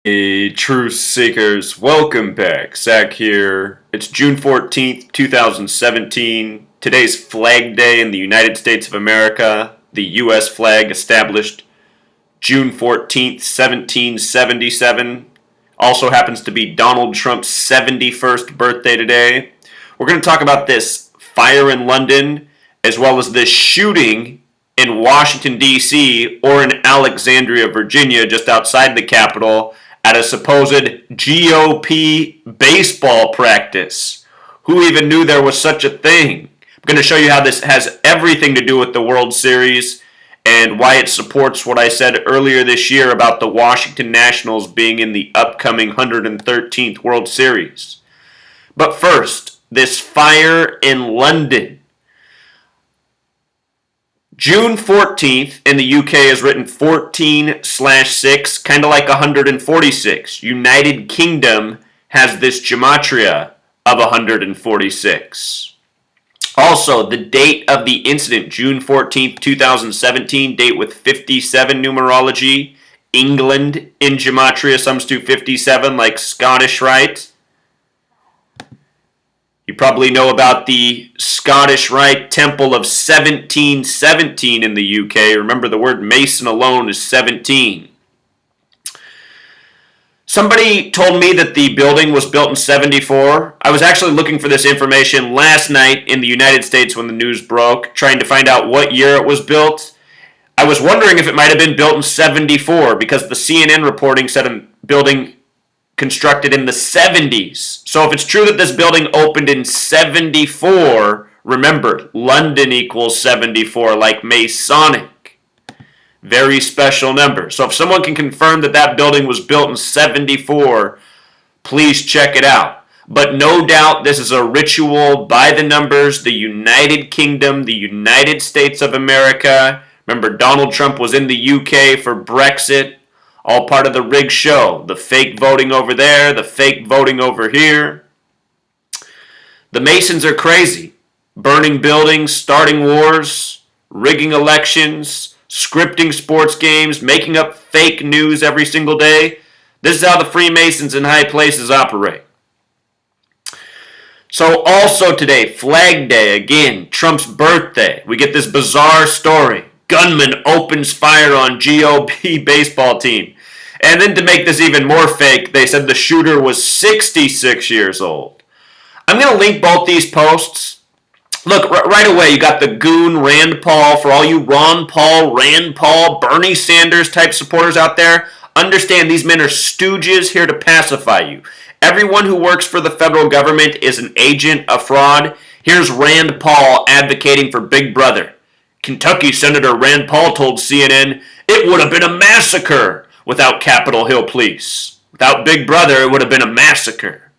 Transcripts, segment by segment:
Hey, truth seekers, welcome back. Zach here. It's June 14th, 2017. Today's Flag Day in the United States of America. The U.S. flag established June 14th, 1777. Also happens to be Donald Trump's 71st birthday today. We're going to talk about this fire in London, as well as this shooting in Washington, D.C., or in Alexandria, Virginia, just outside the Capitol, at a supposed GOP baseball practice. Who even knew there was such a thing? I'm going to show you how this has everything to do with the World Series and why it supports what I said earlier this year about the Washington Nationals being in the upcoming 113th World Series. But first, this fire in London. June 14th in the UK is written 14/6, kind of like 146. United Kingdom has this gematria of 146. Also, the date of the incident, June 14th, 2017, date with 57 numerology. England in gematria sums to 57, like Scottish Rite. You probably know about the Scottish Rite Temple of 1717 in the UK. Remember, the word Mason alone is 17. Somebody told me that the building was built in 74. I was actually looking for this information last night in the United States when the news broke, trying to find out what year it was built. I was wondering if it might have been built in 74 because the CNN reporting said a building constructed in the 70s. So if it's true that this building opened in 74, remember, London equals 74, like Masonic. Very special number. So if someone can confirm that that building was built in 74, please check it out. But no doubt this is a ritual by the numbers, the United Kingdom, the United States of America. Remember, Donald Trump was in the UK for Brexit. All part of the rigged show. The fake voting over there, the fake voting over here. The Masons are crazy. Burning buildings, starting wars, rigging elections, scripting sports games, making up fake news every single day. This is how the Freemasons in high places operate. So also today, Flag Day, again, Trump's birthday. We get this bizarre story. Gunman opens fire on GOP baseball team. And then to make this even more fake, they said the shooter was 66 years old. I'm going to link both these posts. Look, right away, you got the goon Rand Paul. For all you Ron Paul, Rand Paul, Bernie Sanders type supporters out there, understand these men are stooges here to pacify you. Everyone who works for the federal government is an agent, a fraud. Here's Rand Paul advocating for Big Brother. Kentucky Senator Rand Paul told CNN, it would have been a massacre without Capitol Hill Police. Without Big Brother, it would have been a massacre.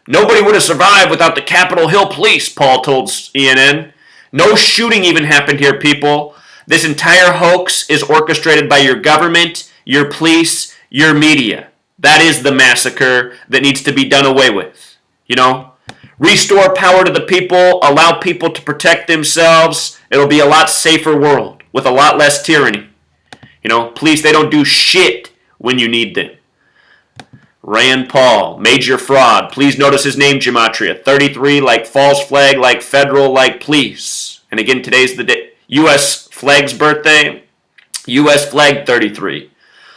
Nobody would have survived without the Capitol Hill Police, Paul told CNN. No shooting even happened here, people. This entire hoax is orchestrated by your government, your police, your media. That is the massacre that needs to be done away with. You know? Restore power to the people, allow people to protect themselves. It'll be a lot safer world with a lot less tyranny. You know, police, they don't do shit when you need them. Rand Paul, major fraud. Please notice his name, gematria. 33, like false flag, like federal, like police. And again, today's the day. U.S. flag's birthday. U.S. flag 33.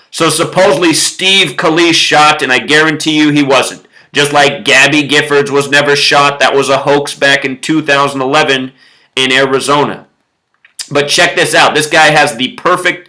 So supposedly Steve Scalise shot, and I guarantee you he wasn't. Just like Gabby Giffords was never shot. That was a hoax back in 2011 in Arizona. But check this out. This guy has the perfect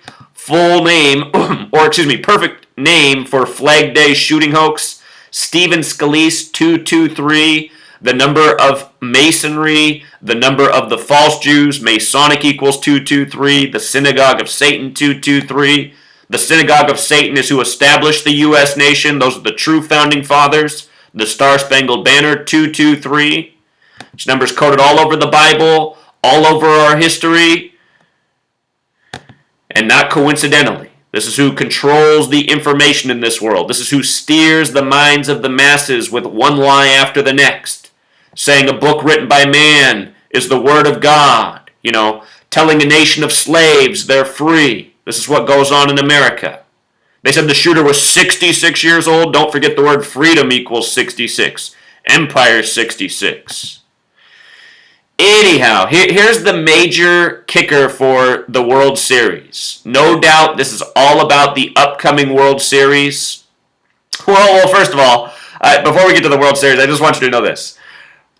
perfect name for Flag Day shooting hoax. Stephen Scalise 223, the number of Masonry, the number of the false Jews, Masonic equals 223, the Synagogue of Satan 223. The Synagogue of Satan is who established the U.S. nation. Those are the true founding fathers. The Star-Spangled Banner 223. This number's coded all over the Bible, all over our history. And not coincidentally, this is who controls the information in this world. This is who steers the minds of the masses with one lie after the next. Saying a book written by man is the word of God. You know, telling a nation of slaves they're free. This is what goes on in America. They said the shooter was 66 years old. Don't forget the word freedom equals 66. Empire 66. Anyhow, here's the major kicker for the World Series. No doubt this is all about the upcoming World Series. Well, first of all, before we get to the World Series, I just want you to know this.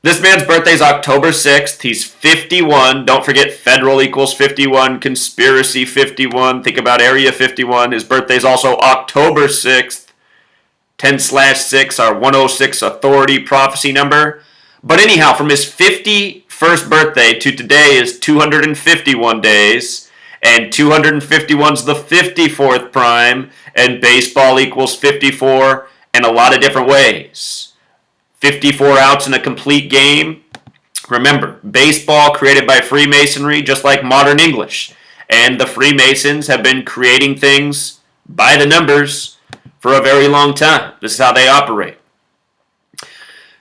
This man's birthday is October 6th. He's 51. Don't forget federal equals 51, conspiracy 51. Think about Area 51. His birthday is also October 6th. 10/6, our 106 authority prophecy number. But anyhow, from his 51st birthday to today is 251 days. And 251 is the 54th prime. And baseball equals 54 in a lot of different ways. 54 outs in a complete game. Remember, baseball created by Freemasonry, just like modern English. And the Freemasons have been creating things by the numbers for a very long time. This is how they operate.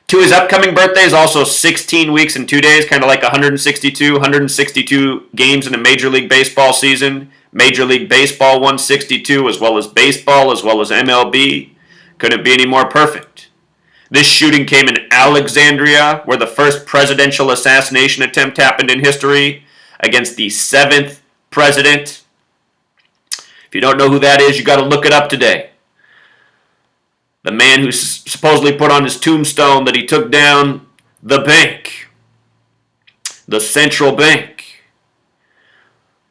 To his upcoming birthday is also 16 weeks and 2 days, kind of like 162 games in a Major League Baseball season. Major League Baseball 162, as well as baseball, as well as MLB. Couldn't be any more perfect. This shooting came in Alexandria, where the first presidential assassination attempt happened in history, against the 7th president. If you don't know who that is, you got to look it up today. The man who supposedly put on his tombstone that he took down the bank, the central bank.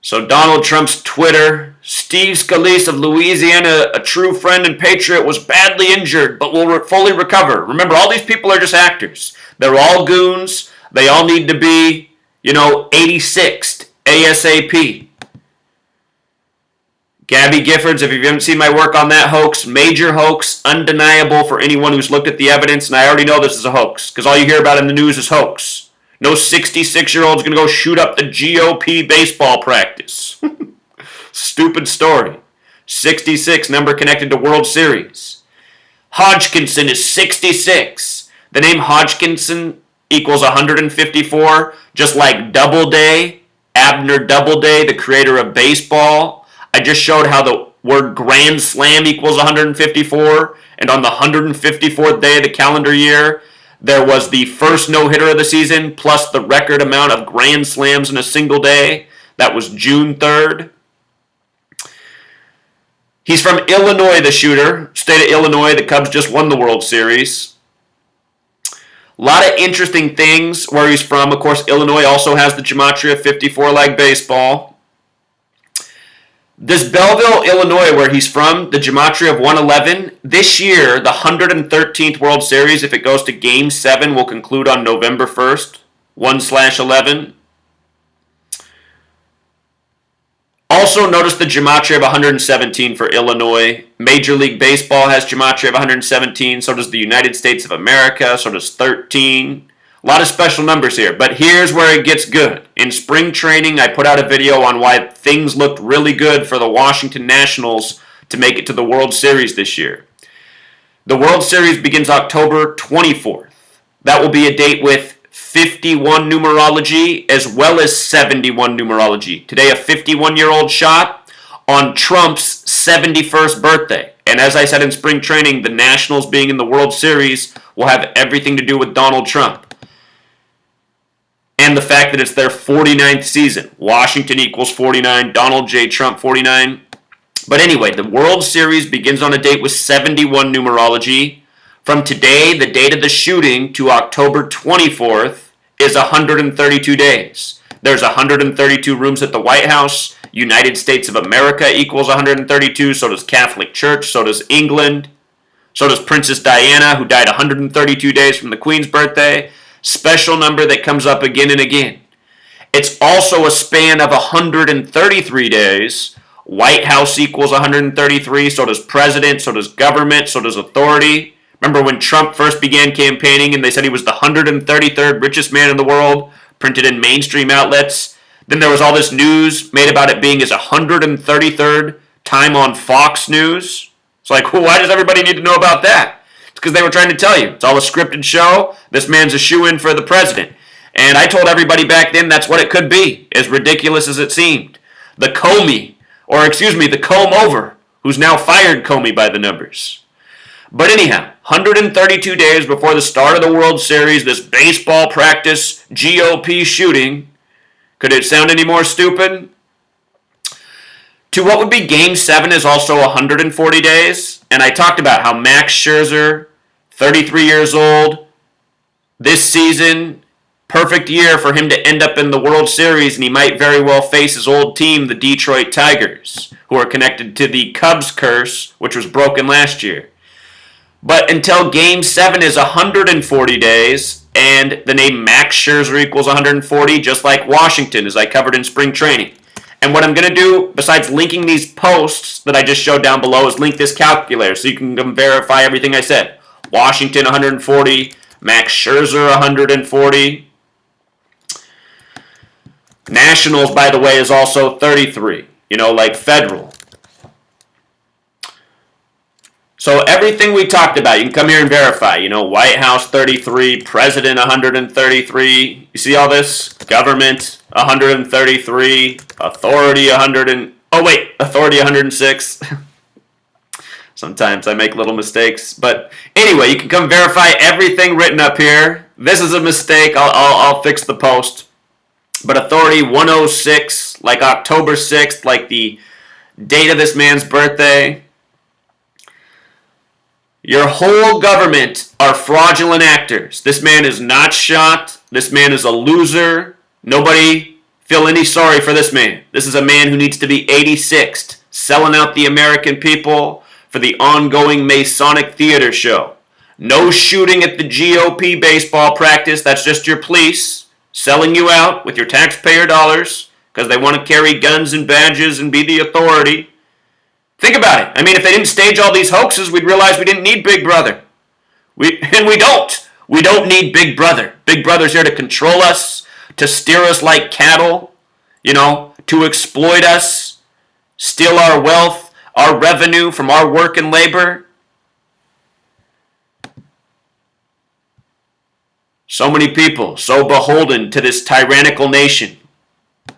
So Donald Trump's Twitter, Steve Scalise of Louisiana, a true friend and patriot, was badly injured but will fully recover. Remember, all these people are just actors. They're all goons. They all need to be, 86th ASAP. Gabby Giffords, if you haven't seen my work on that hoax, major hoax, undeniable for anyone who's looked at the evidence, and I already know this is a hoax, because all you hear about in the news is hoax. No 66-year-old's going to go shoot up the GOP baseball practice. Stupid story. 66, number connected to World Series. Hodgkinson is 66. The name Hodgkinson equals 154, just like Doubleday, Abner Doubleday, the creator of baseball. I just showed how the word Grand Slam equals 154, and on the 154th day of the calendar year, there was the first no-hitter of the season, plus the record amount of Grand Slams in a single day. That was June 3rd. He's from Illinois, the shooter. State of Illinois, the Cubs just won the World Series. A lot of interesting things where he's from. Of course, Illinois also has the gematria of 54 like baseball. This Belleville, Illinois, where he's from, the gematria of 111, this year, the 113th World Series, if it goes to Game 7, will conclude on November 1st, 1/11. Also, notice the gematria of 117 for Illinois. Major League Baseball has gematria of 117, so does the United States of America, so does 13. A lot of special numbers here, but here's where it gets good. In spring training, I put out a video on why things looked really good for the Washington Nationals to make it to the World Series this year. The World Series begins October 24th. That will be a date with 51 numerology as well as 71 numerology. Today, a 51-year-old shot on Trump's 71st birthday. And as I said in spring training, the Nationals being in the World Series will have everything to do with Donald Trump. And the fact that it's their 49th season. Washington equals 49, Donald J. Trump 49. But anyway, the World Series begins on a date with 71 numerology. From today, the date of the shooting, to October 24th is 132 days. There's 132 rooms at the White House. United States of America equals 132. So does Catholic Church. So does England. So does Princess Diana, who died 132 days from the Queen's birthday. Special number that comes up again and again. It's also a span of 133 days. White House equals 133, so does president, so does government, so does authority. Remember when Trump first began campaigning and they said he was the 133rd richest man in the world, printed in mainstream outlets? Then there was all this news made about it being his 133rd time on Fox News. It's like, well, why does everybody need to know about that? Because they were trying to tell you. It's all a scripted show. This man's a shoo-in for the president. And I told everybody back then that's what it could be, as ridiculous as it seemed. The comb-over who's now fired Comey by the numbers. But anyhow, 132 days before the start of the World Series, this baseball practice GOP shooting. Could it sound any more stupid? To what would be Game 7 is also 140 days. And I talked about how Max Scherzer, 33 years old, this season, perfect year for him to end up in the World Series, and he might very well face his old team, the Detroit Tigers, who are connected to the Cubs curse, which was broken last year. But until Game 7 is 140 days, and the name Max Scherzer equals 140, just like Washington, as I covered in spring training. And what I'm going to do, besides linking these posts that I just showed down below, is link this calculator so you can verify everything I said. Washington 140, Max Scherzer 140. Nationals, by the way, is also 33, like federal. So everything we talked about, you can come here and verify. White House 33, President 133. You see all this? Government 133, Authority 106. Sometimes I make little mistakes, but anyway, you can come verify everything written up here. This is a mistake. I'll fix the post. But Authority 106, like October 6th, like the date of this man's birthday. Your whole government are fraudulent actors. This man is not shot. This man is a loser. Nobody feel any sorry for this man. This is a man who needs to be 86th, selling out the American people for the ongoing Masonic theater show. No shooting at the GOP baseball practice. That's just your police selling you out with your taxpayer dollars because they want to carry guns and badges and be the authority. Think about it. I mean, if they didn't stage all these hoaxes, we'd realize we didn't need Big Brother. We don't. We don't need Big Brother. Big Brother's here to control us, to steer us like cattle, to exploit us, steal our wealth, our revenue from our work and labor. So many people, so beholden to this tyrannical nation.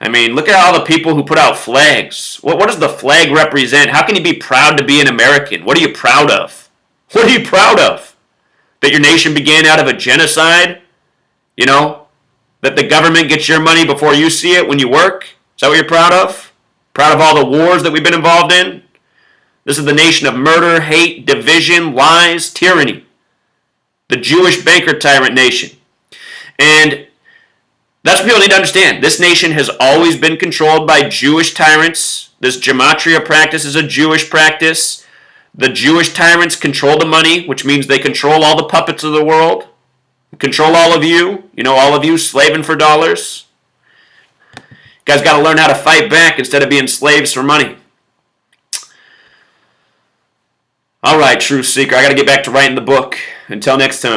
I mean, look at all the people who put out flags. What does the flag represent? How can you be proud to be an American? What are you proud of? What are you proud of? That your nation began out of a genocide? That the government gets your money before you see it when you work? Is that what you're proud of? Proud of all the wars that we've been involved in? This is the nation of murder, hate, division, lies, tyranny. The Jewish banker tyrant nation. And that's what people need to understand. This nation has always been controlled by Jewish tyrants. This gematria practice is a Jewish practice. The Jewish tyrants control the money, which means they control all the puppets of the world. Control all of you. All of you slaving for dollars. You guys got to learn how to fight back instead of being slaves for money. All right, Truth Seeker. I got to get back to writing the book. Until next time.